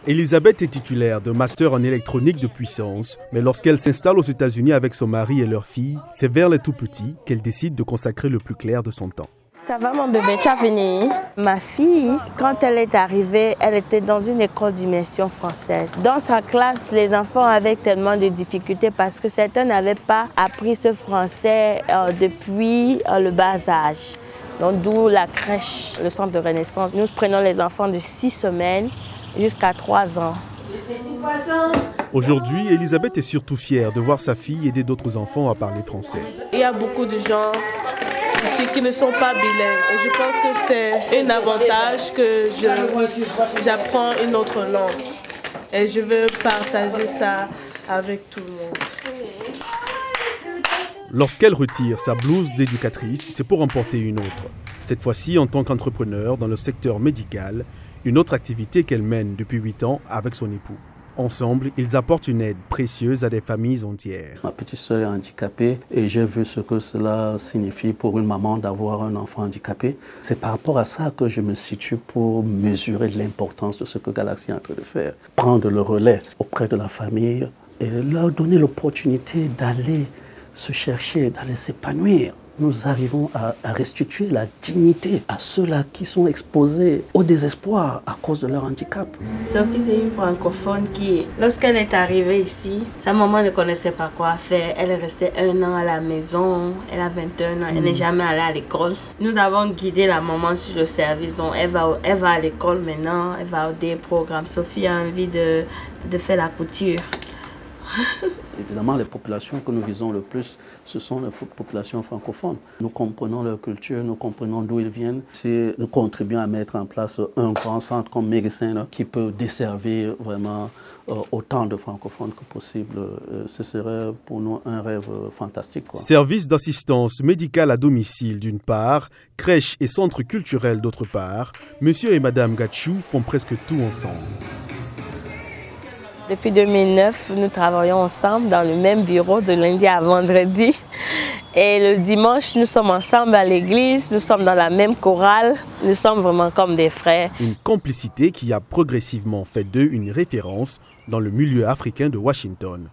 Elisabeth est titulaire d'un master en électronique de puissance, mais lorsqu'elle s'installe aux États-Unis avec son mari et leur fille, c'est vers les tout-petits qu'elle décide de consacrer le plus clair de son temps. Ça va mon bébé, tu as fini? Ma fille, quand elle est arrivée, elle était dans une école d'immersion française. Dans sa classe, les enfants avaient tellement de difficultés parce que certains n'avaient pas appris ce français depuis le bas âge. Donc d'où la crèche, le centre de renaissance. Nous prenons les enfants de 6 semaines jusqu'à 3 ans. Aujourd'hui, Elisabeth est surtout fière de voir sa fille aider d'autres enfants à parler français. Il y a beaucoup de gens ici qui ne sont pas bilingues et je pense que c'est un avantage que j'apprends une autre langue et je veux partager ça avec tout le monde. Lorsqu'elle retire sa blouse d'éducatrice, c'est pour en porter une autre. Cette fois-ci en tant qu'entrepreneur dans le secteur médical, une autre activité qu'elle mène depuis 8 ans avec son époux. Ensemble, ils apportent une aide précieuse à des familles entières. Ma petite sœur est handicapée et j'ai vu ce que cela signifie pour une maman d'avoir un enfant handicapé. C'est par rapport à ça que je me situe pour mesurer l'importance de ce que Galaxy est en train de faire. Prendre le relais auprès de la famille et leur donner l'opportunité d'aller se chercher, d'aller s'épanouir. Nous arrivons à restituer la dignité à ceux-là qui sont exposés au désespoir à cause de leur handicap. Sophie, c'est une francophone qui, lorsqu'elle est arrivée ici, sa maman ne connaissait pas quoi faire. Elle est restée 1 an à la maison, elle a 21 ans, elle n'est jamais allée à l'école. Nous avons guidé la maman sur le service, donc elle va à l'école maintenant, elle va au des programmes. Sophie a envie de faire la couture. Évidemment, les populations que nous visons le plus, ce sont les populations francophones. Nous comprenons leur culture, nous comprenons d'où ils viennent. Si nous contribuons à mettre en place un grand centre comme Médecin qui peut desservir vraiment autant de francophones que possible, ce serait pour nous un rêve fantastique, quoi. Service d'assistance médicale à domicile d'une part, crèche et centre culturel d'autre part, Monsieur et Madame Gatchou font presque tout ensemble. Depuis 2009, nous travaillons ensemble dans le même bureau de lundi à vendredi. Et le dimanche, nous sommes ensemble à l'église, nous sommes dans la même chorale, nous sommes vraiment comme des frères. Une complicité qui a progressivement fait d'eux une référence dans le milieu africain de Washington.